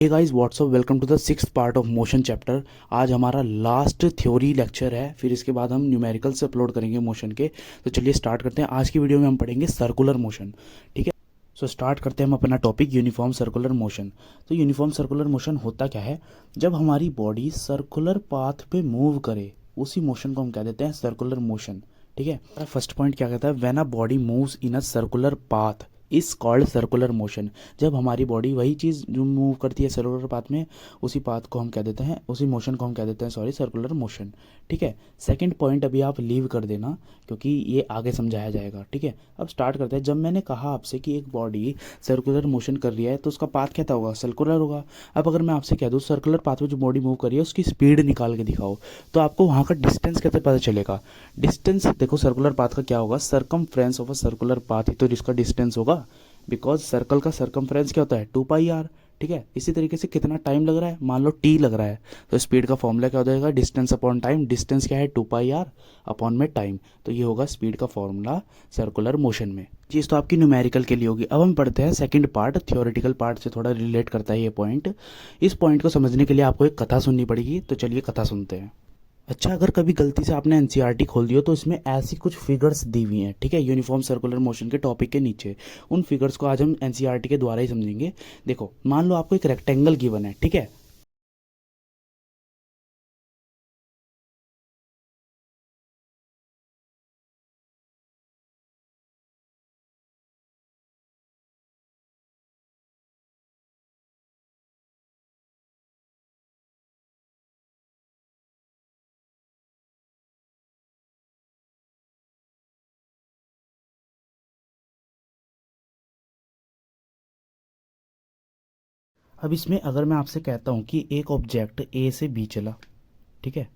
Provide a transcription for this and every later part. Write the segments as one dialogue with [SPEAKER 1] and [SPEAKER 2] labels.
[SPEAKER 1] Hey guys what's up, welcome to the sixth part of motion chapter. आज हमारा last theory lecture है, फिर इसके बाद हम न्यूमेरिकल्स अपलोड करेंगे मोशन के। तो चलिए स्टार्ट करते हैं। आज की वीडियो में हम पढ़ेंगे सर्कुलर मोशन। ठीक है, सो स्टार्ट करते हैं हम अपना टॉपिक यूनिफॉर्म सर्कुलर मोशन। तो यूनिफॉर्म सर्कुलर मोशन होता क्या है? जब हमारी बॉडी सर्कुलर पाथ पे मूव करे उसी मोशन को हम कह देते हैं सर्कुलर मोशन। ठीक है, फर्स्ट पॉइंट क्या कहता है? When a body moves in a circular path is called circular motion. जब हमारी बॉडी वही चीज़ जो मूव करती है सर्कुलर पाथ में, उसी पाथ को हम कह देते हैं, उसी मोशन को हम कह देते हैं सॉरी सर्कुलर मोशन। ठीक है, सेकंड पॉइंट अभी आप लीव कर देना क्योंकि ये आगे समझाया जाएगा। ठीक है, अब स्टार्ट करते हैं। जब मैंने कहा आपसे कि एक बॉडी सर्कुलर मोशन कर रही है तो उसका पाथ कैसा होगा? सर्कुलर होगा। अब अगर मैं आपसे कह दूँ सर्कुलर पाथ में जो बॉडी मूव कर रही है उसकी स्पीड निकाल के दिखाओ, तो आपको वहाँ का डिस्टेंस कैसे पता चलेगा? डिस्टेंस देखो, सर्कुलर पाथ का क्या होगा? Circumference of a circular path ही तो जिसका डिस्टेंस होगा, बिकॉज सर्कल का सरकमफ्रेंस क्या होता है? 2 पाई आर। ठीक है, इसी तरीके से कितना टाइम लग रहा है, मान लो टी लग रहा है, तो स्पीड का फॉर्मूला क्या हो जाएगा? Distance upon time. डिस्टेंस क्या है? 2 पाई आर अपॉन में टाइम। तो ये होगा स्पीड का फॉर्मूला सर्कुलर मोशन में। चीज़ तो आपकी न्यूमेरिकल के लिए होगी। अब हम पढ़ते हैं सेकंड पार्ट, थियोरेटिकल पार्ट से थोड़ा रिलेट करता है ये पॉइंट। इस पॉइंट को समझने के लिए आपको एक कथा सुननी पड़ेगी, तो चलिए कथा सुनते हैं। अच्छा, अगर कभी गलती से आपने एनसीईआरटी खोल दी हो तो इसमें ऐसी कुछ फिगर्स दी हुई हैं, ठीक है, यूनिफॉर्म सर्कुलर मोशन के टॉपिक के नीचे। उन फिगर्स को आज हम एनसीईआरटी के द्वारा ही समझेंगे। देखो, मान लो आपको एक रेक्टेंगल गिवन है, ठीक है। अब इसमें अगर मैं आपसे कहता हूँ कि एक ऑब्जेक्ट ए से बी चला, ठीक है,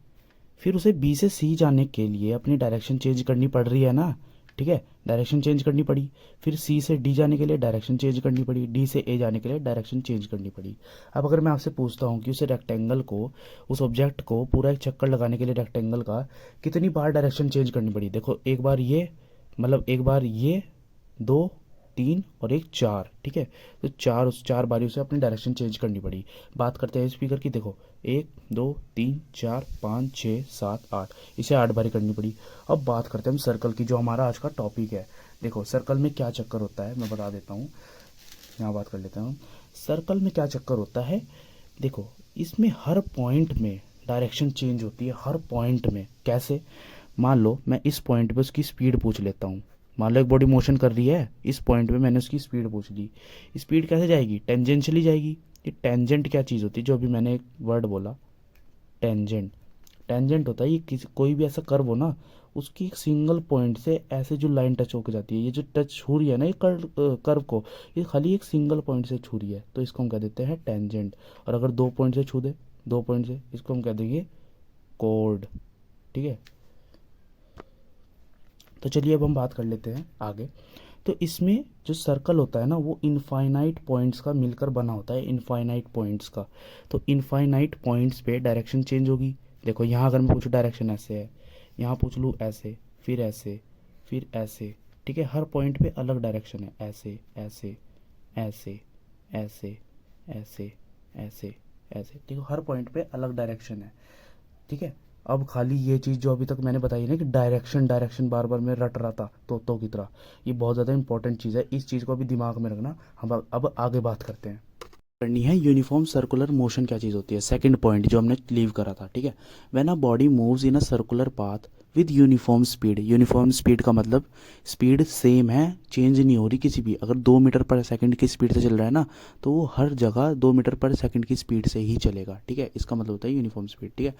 [SPEAKER 1] फिर उसे बी से सी जाने के लिए अपनी डायरेक्शन चेंज करनी पड़ रही है ना। ठीक है, डायरेक्शन चेंज करनी पड़ी। फिर सी से डी जाने के लिए डायरेक्शन चेंज करनी पड़ी, डी से ए जाने के लिए डायरेक्शन चेंज करनी पड़ी। अब अगर मैं आपसे पूछता हूँ कि उस रेक्टेंगल को, उस ऑब्जेक्ट को पूरा एक चक्कर लगाने के लिए रेक्टेंगल का कितनी बार डायरेक्शन चेंज करनी पड़ी? देखो, एक बार ये, मतलब एक बार ये, दो, तीन और एक चार। ठीक है, तो चार, उस चार बारी उसे अपनी डायरेक्शन चेंज करनी पड़ी। बात करते हैं स्पीकर की। देखो, एक, दो, तीन, चार, पाँच, छः, सात, आठ, इसे 8 बारी करनी पड़ी। अब बात करते हैं हम सर्कल की, जो हमारा आज का टॉपिक है। देखो, सर्कल में क्या चक्कर होता है मैं बता देता हूँ। यहाँ बात कर लेते हैं। सर्कल में क्या चक्कर होता है? देखो, इसमें हर पॉइंट में डायरेक्शन चेंज होती है, हर पॉइंट में। कैसे? मान लो मैं इस पॉइंट पे उसकी स्पीड पूछ लेता हूँ। मान लो एक बॉडी मोशन कर रही है, इस पॉइंट पे मैंने उसकी स्पीड पूछ ली। स्पीड कैसे जाएगी? टेंजेंशियली जाएगी। ये टेंजेंट क्या चीज़ होती है? जो अभी मैंने एक वर्ड बोला, टेंजेंट। टेंजेंट होता है ये किसी, कोई भी ऐसा कर्व हो ना, उसकी एक सिंगल पॉइंट से ऐसे जो लाइन टच होकर जाती है, ये जो टच हो रही है ना ये कर्व को, ये खाली एक सिंगल पॉइंट से छू रही है, तो इसको हम कह देते हैं टेंजेंट। और अगर 2 पॉइंट से छू दे, 2 पॉइंट से, इसको हम कह देंगे कोड। ठीक है, तो चलिए अब हम बात कर लेते हैं आगे। तो इसमें जो सर्कल होता है ना, वो इनफाइनाइट पॉइंट्स का मिलकर बना होता है, इनफाइनाइट पॉइंट्स का। तो इनफाइनाइट पॉइंट्स पे डायरेक्शन चेंज होगी। देखो, यहाँ अगर मैं पूछूँ डायरेक्शन ऐसे है, यहाँ पूछ लूँ ऐसे, फिर ऐसे, फिर ऐसे। ठीक है, हर पॉइंट पे अलग डायरेक्शन है, ऐसे, ऐसे, ऐसे, ऐसे, ऐसे, ऐसे, ऐसे। देखो, हर पॉइंट पे अलग डायरेक्शन है। ठीक है, अब खाली ये चीज़ जो अभी तक मैंने बताई ना कि डायरेक्शन डायरेक्शन बार बार मैं रट रहा था तोतों की तरह, ये बहुत ज़्यादा इंपॉर्टेंट चीज़ है, इस चीज़ को अभी दिमाग में रखना। हम अब आगे बात करते हैं। करनी है यूनिफॉर्म सर्कुलर मोशन क्या चीज़ होती है, सेकंड पॉइंट जो हमने लीव करा था। ठीक है, when a body moves in a circular path with uniform speed. Uniform speed का मतलब स्पीड सेम है, चेंज नहीं हो रही किसी भी। अगर 2 मीटर पर सेकंड की स्पीड से चल रहा है ना, तो वो हर जगह 2 मीटर पर सेकंड की स्पीड से ही चलेगा। ठीक है, इसका मतलब होता है यूनिफॉर्म स्पीड। ठीक है,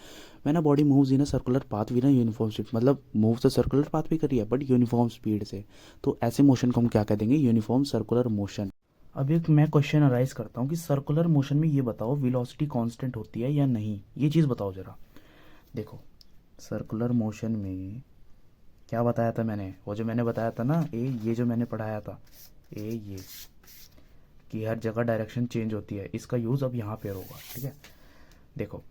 [SPEAKER 1] when a body moves in a circular path with a uniform speed, मतलब मूव तो सर्कुलर पाथ भी कर रही है बट यूनिफॉर्म स्पीड से, तो ऐसे मोशन को हम क्या कह देंगे? Uniform circular motion. अब एक मैं क्वेश्चन अराइज करता हूँ कि सर्कुलर मोशन में ये बताओ वेलोसिटी कांस्टेंट होती है या नहीं, ये चीज़ बताओ ज़रा। देखो, सर्कुलर मोशन में क्या बताया था मैंने? वो जो मैंने बताया था ना, ये जो मैंने पढ़ाया था, ये कि हर जगह डायरेक्शन चेंज होती है, इसका यूज़ अब यहाँ पे होगा। ठीक है, देखो,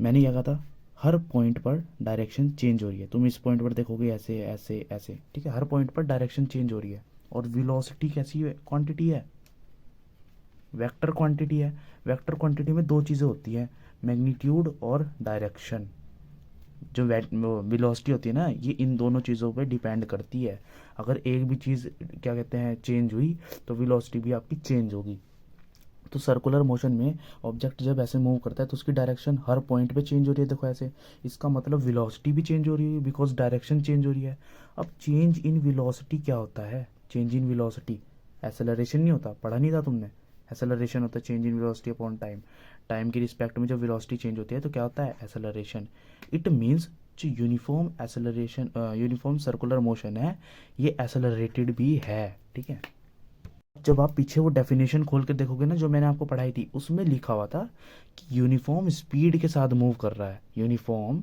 [SPEAKER 1] मैंने क्या कहा था? हर पॉइंट पर डायरेक्शन चेंज हो रही है। तुम इस पॉइंट पर देखोगे ऐसे ऐसे ऐसे। ठीक है, हर पॉइंट पर डायरेक्शन चेंज हो रही है। और वेलोसिटी कैसी है? क्वांटिटी है। वेक्टर क्वांटिटी है। वेक्टर क्वांटिटी में दो चीज़ें होती हैं, मैग्नीट्यूड और डायरेक्शन। जो वेलोसिटी होती है ना, ये इन दोनों चीज़ों पे डिपेंड करती है। अगर एक भी चीज़ क्या कहते हैं चेंज हुई तो वेलोसिटी भी आपकी चेंज होगी। तो सर्कुलर मोशन में ऑब्जेक्ट जब ऐसे मूव करता है तो उसकी डायरेक्शन हर पॉइंट पे चेंज हो रही है, देखो ऐसे। इसका मतलब वेलोसिटी भी चेंज हो रही है बिकॉज डायरेक्शन चेंज हो रही है। अब चेंज इन वेलोसिटी क्या होता है? चेंज इन वेलोसिटी एसेलरेशन नहीं होता, पढ़ा नहीं था तुमने? एसेलरेशन होता है change in velocity upon time. Time की रिस्पेक्ट में जब वेलोसिटी चेंज होती है तो क्या होता है? एसेलरेशन। इट मीन्स जो uniform acceleration uniform circular motion है ये एसेलरेटेड भी है, ठीक है। जब आप पीछे वो डेफिनेशन खोल के देखोगे ना जो मैंने आपको पढ़ाई थी, उसमें लिखा हुआ था कि यूनिफॉर्म स्पीड के साथ मूव कर रहा है। यूनिफॉर्म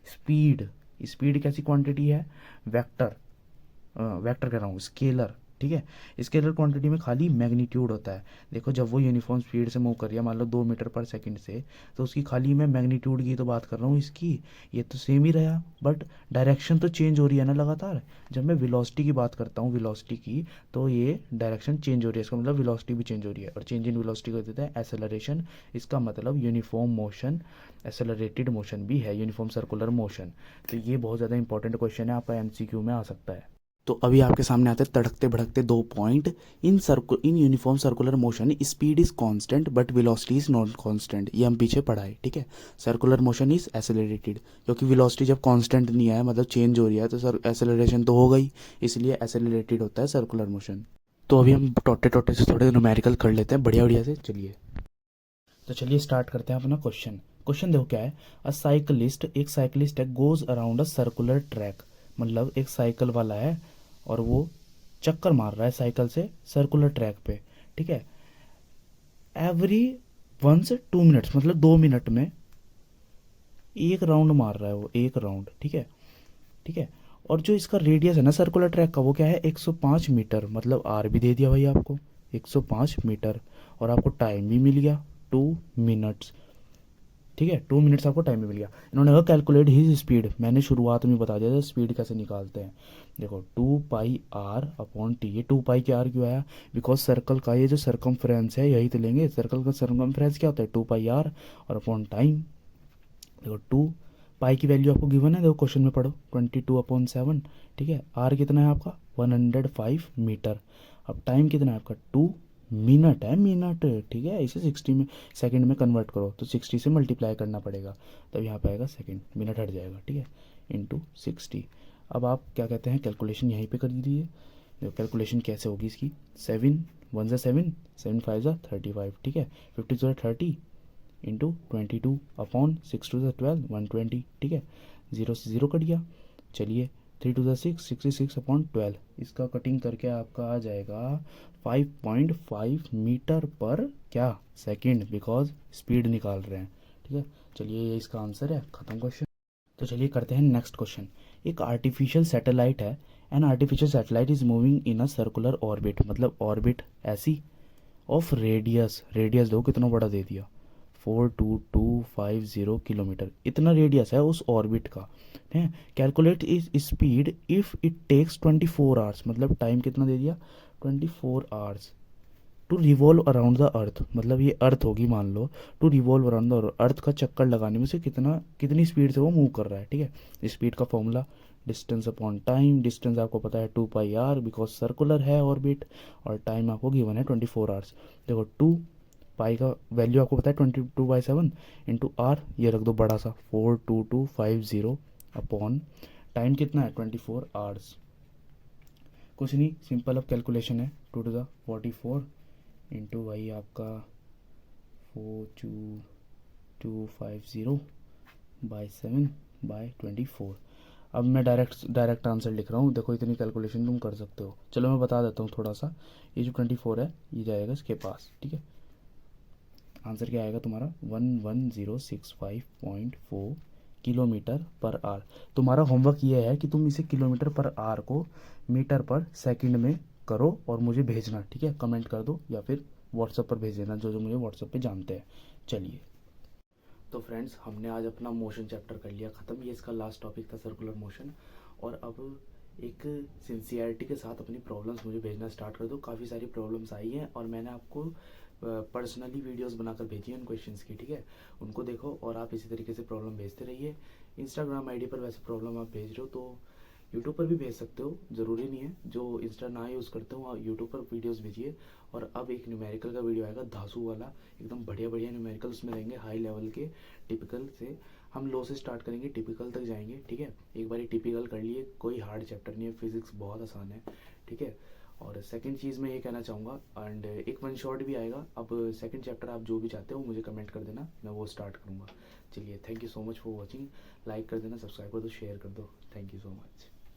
[SPEAKER 1] स्पीड, स्पीड कैसी क्वांटिटी है? वेक्टर, वेक्टर कह रहा हूँ, स्केलर, ठीक है। स्केलर क्वांटिटी में खाली मैग्नीट्यूड होता है। देखो जब वो यूनिफॉर्म स्पीड से मूव कर रही है, मान लो 2 मीटर पर सेकंड से, तो उसकी खाली मैं मैग्नीट्यूड की तो बात कर रहा हूँ इसकी, ये तो सेम ही रहा, बट डायरेक्शन तो चेंज हो रही है ना लगातार। जब मैं वेलोसिटी की बात करता हूँ, वेलोसिटी की, तो ये डायरेक्शन चेंज हो रही है, इसका मतलब वेलोसिटी भी चेंज हो रही है, और चेंज इन वेलोसिटी को देते हैं एसेलरेशन। इसका मतलब यूनिफॉर्म मोशन, एसेलरेटेड मोशन भी है, यूनिफॉर्म सर्कुलर मोशन। तो ये बहुत ज़्यादा इंपॉर्टेंट क्वेश्चन है, आपका एमसीक्यू में आ सकता है। तो अभी आपके सामने आते हैं तड़कते भड़कते दो point. In uniform circular motion speed is constant but velocity is not constant, ये हम पीछे पढ़ा है, ठीक है। सर्कुलर मोशन इज एसेलरेटेड, क्योंकि वेलोसिटी जब कांस्टेंट नहीं है मतलब चेंज हो रही है तो सर एसेलरेशन तो होगा ही, इसलिए एसेलरेटेड होता है सर्कुलर मोशन। तो अभी हम टोटे टोटे से थोड़े न्यूमेरिकल कर लेते हैं बढ़िया बढ़िया से, चलिए। तो चलिए स्टार्ट करते हैं अपना क्वेश्चन। क्वेश्चन देखो क्या है। अ साइकिलिस्ट, एक साइकिलिस्ट है, goes around a circular track, मतलब एक साइकिल वाला है और वो चक्कर मार रहा है साइकिल से सर्कुलर ट्रैक पे, ठीक है। एवरी 1 से 2 मिनट्स, मतलब 2 मिनट में एक राउंड मार रहा है वो, एक राउंड, ठीक है, ठीक है। और जो इसका रेडियस है ना सर्कुलर ट्रैक का, वो क्या है? 105 मीटर, मतलब आर भी दे दिया भाई आपको, 105 मीटर। और आपको टाइम भी मिल गया 2 मिनट्स, ठीक है। 2 मिनट्स आपको टाइम भी मिल गया। इन्होंने कहा कैलकुलेट हिज स्पीड, मैंने शुरुआत में बता दिया था स्पीड कैसे निकालते हैं। देखो 2 पाई r अपॉन टी, ये 2 पाई के आर क्यों आया? बिकॉज सर्कल का ये जो सरकमफ्रेंस है यही तो लेंगे, सर्कल का सरकमफ्रेंस क्या होता है? 2 पाई r और अपॉन टाइम। देखो 2 पाई की वैल्यू आपको गिवन है, देखो क्वेश्चन में पढ़ो, 22/7, ठीक है। आर कितना है आपका? 105 मीटर। अब टाइम कितना है आपका? 2 मिनट है, मिनट, ठीक है। इसे 60 में सेकंड में कन्वर्ट करो तो 60 से मल्टीप्लाई करना पड़ेगा, तब यहाँ पे आएगा सेकंड, मिनट हट जाएगा, ठीक है, इंटू 60। अब आप क्या कहते हैं, कैलकुलेशन यहीं पे कर दीजिए। देखो कैलकुलेशन कैसे होगी इसकी, 7 1 ज़ा 7, 7 5 ज़ा 35, ठीक है। 50 ज़ा 30 इंटू 22/6 2 ज़ा 12, 120, ठीक है। ज़ीरो से ज़ीरो कट गया। चलिए 3 2 ज़ा 6, 66/12, इसका कटिंग करके आपका आ जाएगा 5.5 मीटर पर क्या सेकंड, बिकॉज स्पीड निकाल रहे हैं, ठीक है। चलिए ये इसका आंसर है, खत्म क्वेश्चन। तो चलिए करते हैं नेक्स्ट क्वेश्चन। एक आर्टिफिशियल सैटेलाइट है, an artificial satellite is moving in a circular orbit, मतलब ऑर्बिट ऐसी, ऑफ रेडियस, रेडियस दो कितना बड़ा दे दिया, 42250 किलोमीटर, इतना रेडियस है उस ऑर्बिट का, है। Calculate is speed if it takes 24 hours, मतलब टाइम कितना दे दिया, 24 hours, to revolve around the earth, मतलब ये अर्थ होगी मान लो, to revolve around the earth का चक्कर लगाने में से कितनी स्पीड से वो मूव कर रहा है, ठीक है। स्पीड का formula distance upon time, distance आपको पता है 2 पाई r बिकॉज सर्कुलर है ऑर्बिट, और टाइम आपको गिवन है 24 आवर्स। देखो 2 पाई का वैल्यू आपको पता है 22/7 इंटू आर, ये रख दो बड़ा सा 42250 अपॉन टाइम कितना है 24 आवर्स। कुछ नहीं, सिंपल अब कैलकुलेशन है, 2 to the 44 इंटू वही आपका 42250/7/24। अब मैं डायरेक्ट आंसर लिख रहा हूँ, देखो इतनी कैलकुलेशन तुम कर सकते हो। चलो मैं बता देता हूँ थोड़ा सा, ये जो 24 है ये जाएगा इसके पास, ठीक है। आंसर क्या आएगा तुम्हारा 11065.4 किलोमीटर पर आर। तुम्हारा होमवर्क ये है कि तुम इसे किलोमीटर पर आर को मीटर पर सेकंड में करो और मुझे भेजना, ठीक है। कमेंट कर दो या फिर व्हाट्सएप पर भेज देना, जो जो मुझे व्हाट्सएप पे जानते हैं। चलिए तो फ्रेंड्स हमने आज अपना मोशन चैप्टर कर लिया ख़त्म, ये इसका लास्ट टॉपिक था सर्कुलर मोशन। और अब एक सिंसियरिटी के साथ अपनी प्रॉब्लम्स मुझे भेजना स्टार्ट कर दो। काफ़ी सारी प्रॉब्लम्स आई हैं और मैंने आपको पर्सनली वीडियोस बनाकर भेजिए उन क्वेश्चंस की, ठीक है। उनको देखो और आप इसी तरीके से प्रॉब्लम भेजते रहिए। इंस्टाग्राम आईडी पर वैसे प्रॉब्लम आप भेज रहे हो तो यूट्यूब पर भी भेज सकते हो, ज़रूरी नहीं है। जो इंस्टा ना यूज़ करते हो यूट्यूब पर वीडियोस भेजिए। और अब एक न्यूमेरिकल का वीडियो आएगा धासु वाला, एकदम बढ़िया बढ़िया न्यूमेरिकल उसमें रहेंगे, हाई लेवल के। टिपिकल से हम लो से स्टार्ट करेंगे, टिपिकल तक जाएंगे, ठीक है। एक बार टिपिकल कर लिए, कोई हार्ड चैप्टर नहीं है, फिजिक्स बहुत आसान है, ठीक है। और सेकंड चीज़ मैं ये कहना चाहूँगा, एंड एक वन शॉट भी आएगा। अब सेकंड चैप्टर आप जो भी चाहते हो मुझे कमेंट कर देना, मैं वो स्टार्ट करूँगा। चलिए, thank you so much for watching. Like कर देना, सब्सक्राइब कर दो, शेयर कर दो। Thank you so much.